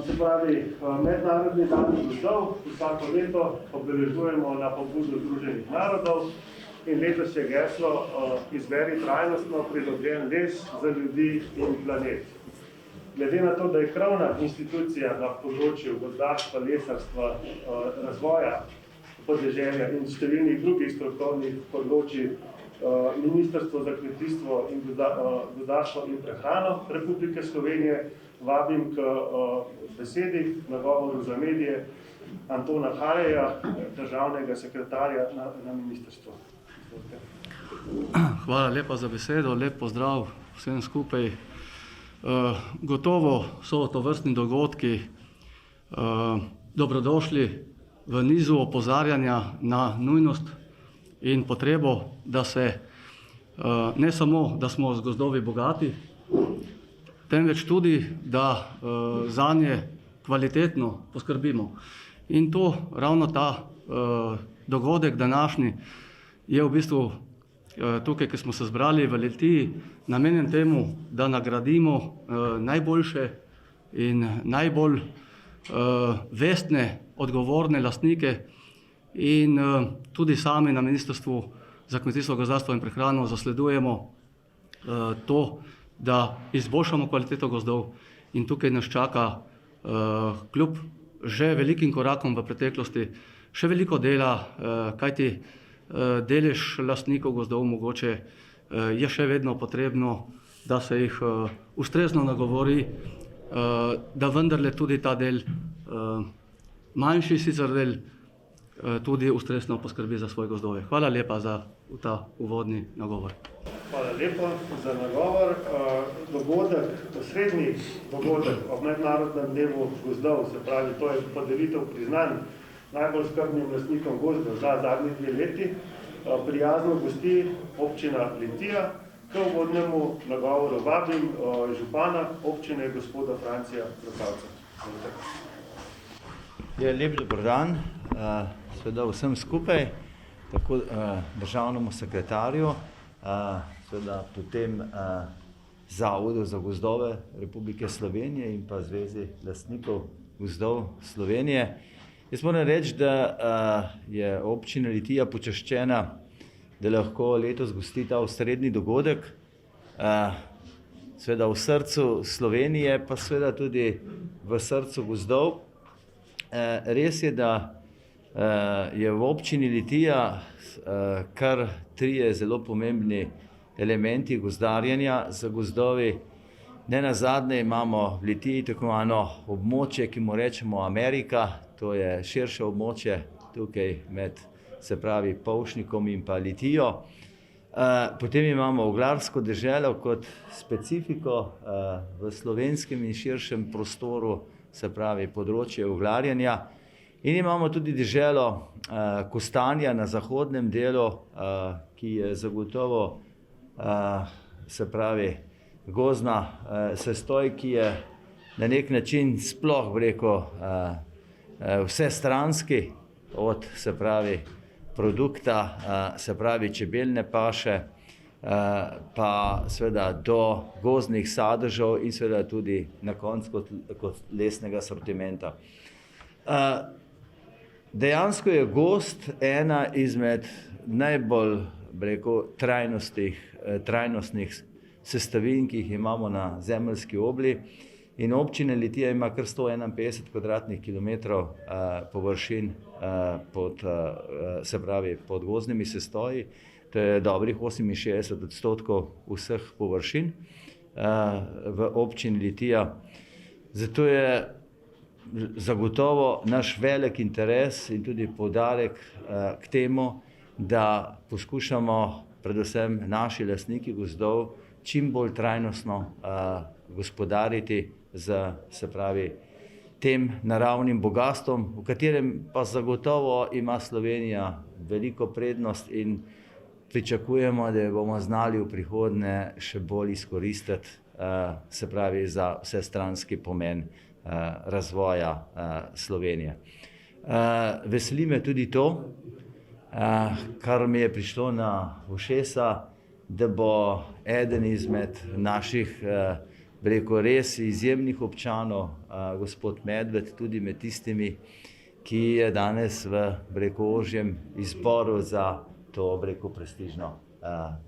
Se pravi, Mednarodni dan gozdov vsako leto obeležujemo na pobudo Združenih narodov in letos je geslo Izberi trajnostno pridobljen les za ljudi in planet. Glede na to, da je krovna institucija na področju gozdarstva, lesarstva, razvoja podeželja in številnih drugih strokovnih področij Ministrstvo za kmetijstvo in gozdarstvo in prehrano Republike Slovenije, vabim k besedi, nagovoru za medije Antona Haleja, državnega sekretarja na ministrstvu. Hvala lepa za besedo, lep pozdrav vsem skupaj. Gotovo so tovrstni dogodki dobrodošli v nizu opozarjanja na nujnost in potrebo, da se ne samo, da smo z gozdovi bogati, temveč tudi, da zanje kvalitetno poskrbimo. In to ravno ta dogodek današnji je v bistvu tukaj, ki smo se zbrali v Litiji, namenjen temu, da nagradimo najboljše in najbolj vestne, odgovorne lastnike in tudi sami na Ministrstvu za kmetijstvo, gozdarstvo in prehrano zasledujemo to, da izboljšamo kvaliteto gozdov in tukaj nas čaka kljub že velikim korakom v preteklosti še veliko dela, kajti delež lastnikov gozdov mogoče je še vedno potrebno, da se jih ustrezno nagovori, da vendarle tudi ta del, manjši sicer del, tudi ustrezno poskrbi za svoje gozdove. Hvala lepa za ta uvodni nagovor. Hvala lepa za nagovor. Osrednji dogodek ob Mednarodnem dnevu gozdov, se pravi, to je podelitev priznanj najbolj skrbnim lastnikom gozdov za zadnji 2 leti, prijazno gosti občina Litija. K uvodnemu nagovoru vabim župana občine gospoda Francija Rokavca. Lep dober dan, seveda vsem skupaj, tako državnemu sekretarju, seveda potem Zavodu za gozdove Republike Slovenije in pa Zvezi lastnikov gozdov Slovenije. Jaz moram reči, da je občina Litija počaščena, da lahko letos gosti ta osrednji dogodek, seveda v srcu Slovenije, pa seveda tudi v srcu gozdov. Res je, da je v občini Litija kar 3 zelo pomembni elementi gozdarjenja z gozdovi. Nenazadnje imamo v Litiji tako imenovano območje, ki mu rečemo Amerika, to je širše območje tukaj med, se pravi, Polšnikom in pa Litijo. Potem imamo oglarsko deželo kot specifiko v slovenskem in širšem prostoru, se pravi področje oglarjenja. In imamo tudi deželo Kostanja na zahodnem delu, ki je zagotovo, se pravi, gozdna sestoj, ki je na nek način sploh, bi rekel, vsestranski od, se pravi, produkta, se pravi, čebeljne paše, pa seveda do gozdnih sadežev in seveda tudi na koncu kot lesnega sortimenta. Dejansko je gozd ena izmed najbolj, bi rekel, trajnostnih sestavin, ki jih imamo na zemeljski obli. In občina Litija ima kar 151 kvadratnih kilometrov površin se pravi, pod gozdnimi sestoji. To je dobrih 68% vseh površin v občini Litija. Zato je zagotovo naš velik interes in tudi poudarek k temu, da poskušamo predvsem naši lastniki gozdov čim bolj trajnostno gospodariti z, se pravi, tem naravnim bogastvom, v katerem pa zagotovo ima Slovenija veliko prednost in pričakujemo, da bomo znali v prihodnje še bolj izkoristiti, se pravi, za vsestranski pomen razvoja Slovenije. Veseli me tudi to, kar mi je prišlo na ušesa, da bo eden izmed naših, res izjemnih občanov, gospod Medved, tudi med tistimi, ki je danes v ožjem izboru za to prestižno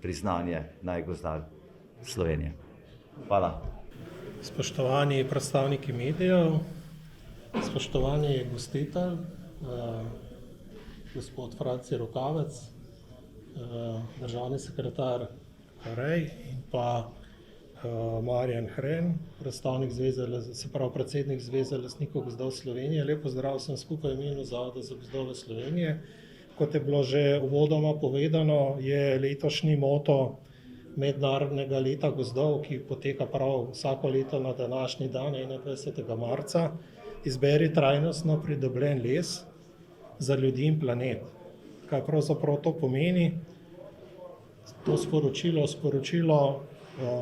priznanje najgozdar Slovenije. Hvala. Spoštovani predstavniki medijev, spoštovani gostitelj, gospod Franci Rokavec, državni sekretar Harej in pa Marjan Hren, predstavnik predsednik Zveze lastnikov gozdov Slovenije. Lep pozdrav vsem skupaj v imenu Zavoda za gozdove Slovenije. Kot je bilo že uvodoma povedano, je letošnji moto Mednarodnega leta gozdov, ki poteka prav vsako leto na današnji dan, 21. marca, izberi trajnostno pridobljen les za ljudi in planet. Kaj pravzaprav to pomeni? To sporočilo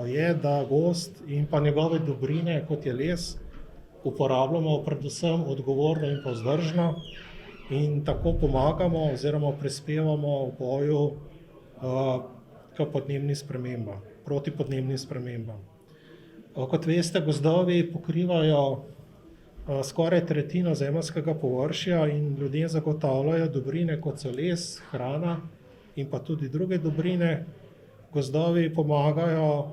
je, da gozd in pa njegove dobrine, kot je les, uporabljamo predvsem odgovorno in vzdržno in tako pomagamo oziroma prispevamo v boju k podnebnim spremembam, proti podnebnim spremembam. Kot veste, gozdovi pokrivajo skoraj tretjino zemeljskega površja in ljudem zagotavljajo dobrine, kot so les, hrana in pa tudi druge dobrine. Gozdovi pomagajo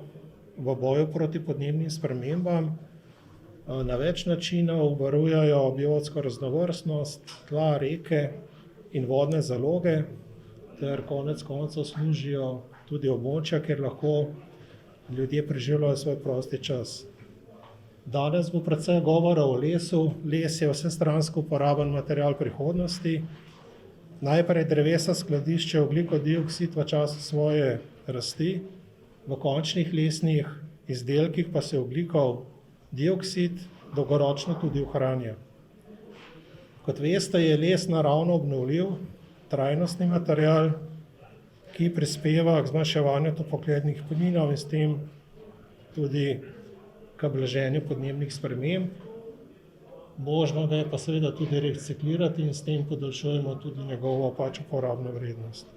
v boju proti podnebnim spremembam na več načinov, varujejo biotsko raznovrstnost, tla, reke in vodne zaloge ter konec koncev služijo tudi območja, kjer lahko ljudje preživljajo svoj prosti čas. Danes bo predvsem govora o lesu. Les je vsestransko uporaben material prihodnosti. Najprej drevesa skladišče ogljikov dioksid v času svoje rasti, v končnih lesnih izdelkih pa se ogljikov dioksid dolgoročno tudi ohranja. Kot veste, je les naravno obnovljiv, trajnostni material, ki prispeva k zmanjševanju toplogrednih plinov in s tem tudi k blaženju podnebnih sprememb. Možno ga je pa seveda tudi reciklirati in s tem podaljšujemo tudi njegovo uporabno vrednost.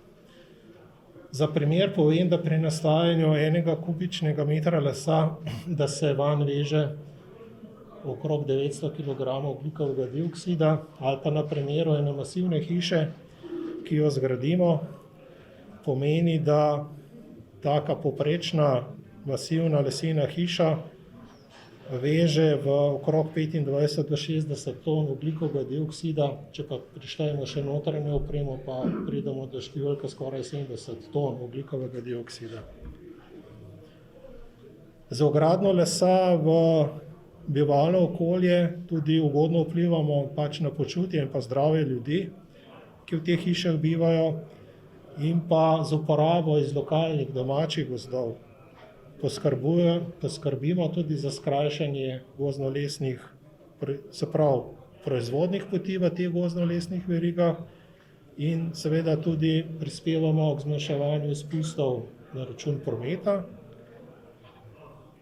Za primer povem, da pri nastajanju enega kubičnega metra lesa, da se vanj veže okrog 900 kg ogljikovega dioksida, ali pa na primeru ene masivne hiše, ki jo zgradimo, pomeni, da taka povprečna masivna lesena hiša veže v okrog 25 do 60 ton ogljikovega dioksida, če pa prištejemo še notranjo opremo, pa pridemo do številke skoraj 70 ton ogljikovega dioksida. Z vgradnjo lesa v bivalno okolje tudi ugodno vplivamo na počutje in pa zdravje ljudi, ki v teh hišah bivajo, in pa z uporabo iz lokalnih domačih gozdov poskrbimo tudi za skrajšanje gozdno-lesnih, se pravi proizvodnih poti v teh gozdno-lesnih verigah in seveda tudi prispevamo k zmanjševanju izpustov na račun prometa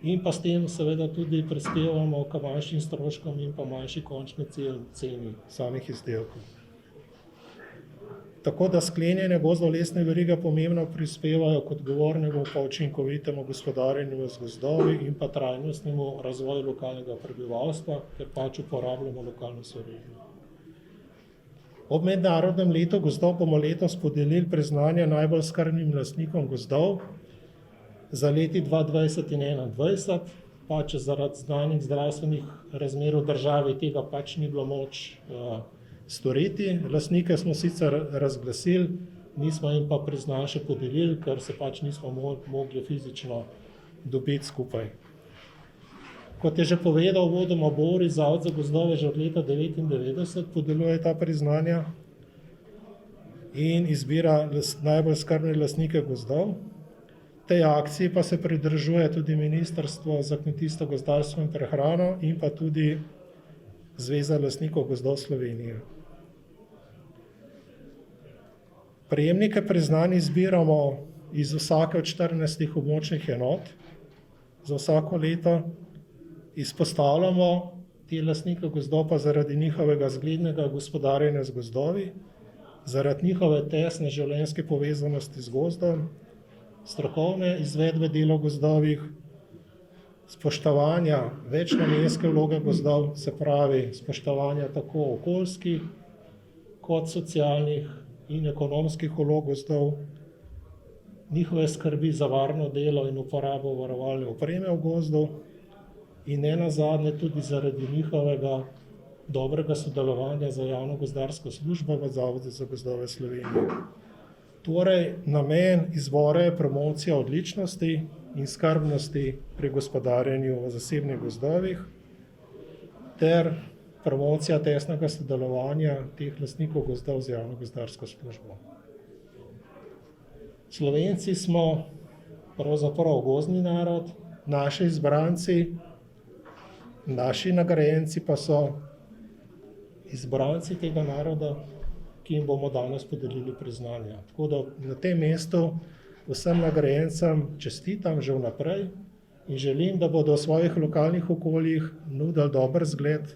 in pa s tem seveda tudi prispevamo k manjšim stroškom in pa manjši končni ceni samih izdelkov. Tako da sklenjene gozdno-lesne verige pomembno prispevajo k odgovornemu pa učinkovitemu gospodarjenju z gozdovi in pa trajnostnemu razvoju lokalnega prebivalstva, ker uporabljamo lokalno sorodje. Ob Mednarodnem letu gozdov bomo letos podelili priznanje najbolj skrbnim lastnikom gozdov za leti 2020 in 2021, zaradi znanih zdravstvenih razmer v državi tega ni bilo moč storiti. Lastnike smo sicer razglasili, nismo jim pa priznanje še podelili, ker se nismo mogli fizično dobiti skupaj. Kot je že povedal uvodoma Boris, Zavod za gozdove že od leta 1999 podeljuje ta priznanja in izbira najbolj skrbne lastnike gozdov. Tej akciji pa se pridružuje tudi Ministrstvo za kmetijstvo, gozdarstvo in prehrano in pa tudi Zveza lastnikov gozdov Slovenije. Prejemnike priznanj izbiramo iz vsake od 14 območnih enot za vsako leto. Izpostavljamo te lastnike gozdov pa zaradi njihovega zglednega gospodarjenja z gozdovi, zaradi njihove tesne življenjske povezanosti z gozdom, strokovne izvedbe del v gozdovih, spoštovanja večnamenske vloge gozdov, se pravi spoštovanja tako okoljskih kot socialnih in ekonomskih vlog gozdov, njihove skrbi za varno delo in uporabo varovalne opreme v gozdu in ne nazadnje tudi zaradi njihovega dobrega sodelovanja za javno gozdarsko službo v Zavodu za gozdove Slovenije. Torej, namen izbora je promocija odličnosti in skrbnosti pri gospodarjenju v zasebnih gozdovih ter promocija tesnega sodelovanja teh lastnikov gozdov z javno gozdarsko službo. Slovenci smo pravzaprav gozdni narod, naši izbranci, naši nagrajenci pa so izbranci tega naroda, ki jim bomo danes podelili priznanja. Tako da na tem mestu vsem nagrajencem čestitam že vnaprej in želim, da bodo v svojih lokalnih okoljih nudili dober zgled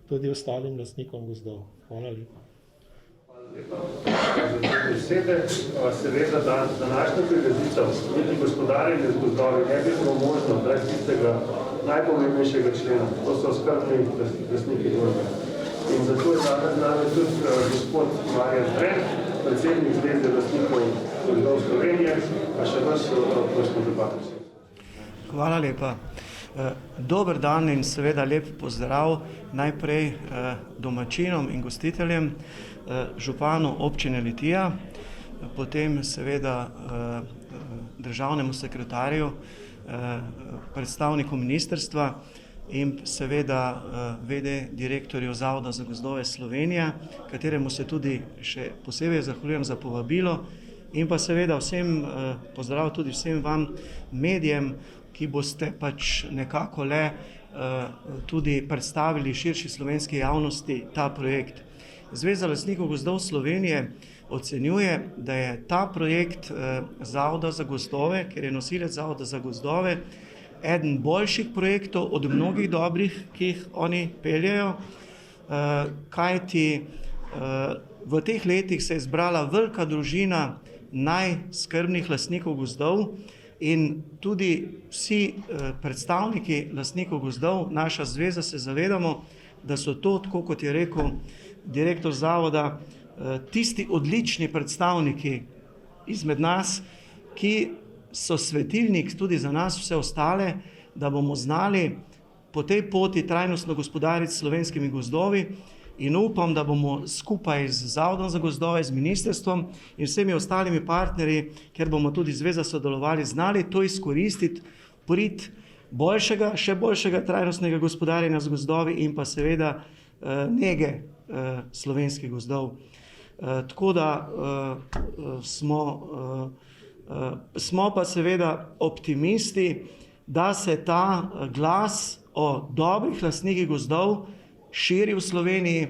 tudi ostalim lastnikom gozdov. Hvala lepa. Besede, seveda, da današnja prireditev niti gospodarjenje z gozdovi ne bi bilo možno brez tistega najpomembnejšega člena, to so skrbni lastniki gozda. In zato je danes z nami tudi gospod Marjan Hren, predsednik Zveze lastnikov gozdov Slovenije, pa še vas prosim debato. Hvala lepa. Dober dan in seveda lep pozdrav najprej domačinom in gostiteljem, županu občine Litija, potem seveda državnemu sekretarju, predstavniku ministrstva in seveda VD direktorju Zavoda za gozdove Slovenije, kateremu se tudi še posebej zahvaljujem za povabilo, in pa seveda vsem pozdrav tudi vsem vam medijem, ki boste pač nekako le tudi predstavili širši slovenski javnosti ta projekt. Zveza lastnikov gozdov Slovenije ocenjuje, da je ta projekt Zavoda za gozdove, ker je nosilec Zavoda za gozdove, eden boljših projektov od mnogih dobrih, ki jih oni peljejo, kajti v teh letih se je zbrala velika družina najskrbnih lastnikov gozdov in tudi vsi predstavniki lastnikov gozdov, naša zveza, se zavedamo, da so to, tako kot je rekel direktor zavoda, tisti odlični predstavniki izmed nas, ki so svetilnik tudi za nas vse ostale, da bomo znali po tej poti trajnostno gospodariti s slovenskimi gozdovi in upam, da bomo skupaj z Zavodom za gozdove, z ministrstvom in vsemi ostalimi partnerji, ker bomo tudi zveza sodelovali, znali to izkoristiti, prid boljšega, še boljšega trajnostnega gospodarjenja z gozdovi in pa seveda nege slovenskih gozdov. Tako da smo pa seveda optimisti, da se ta glas o dobrih lastnikih gozdov širi v Sloveniji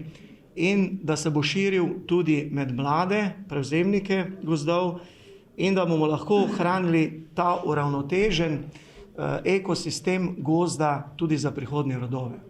in da se bo širil tudi med mlade prevzemnike gozdov in da bomo lahko ohranili ta uravnotežen ekosistem gozda tudi za prihodnje rodove.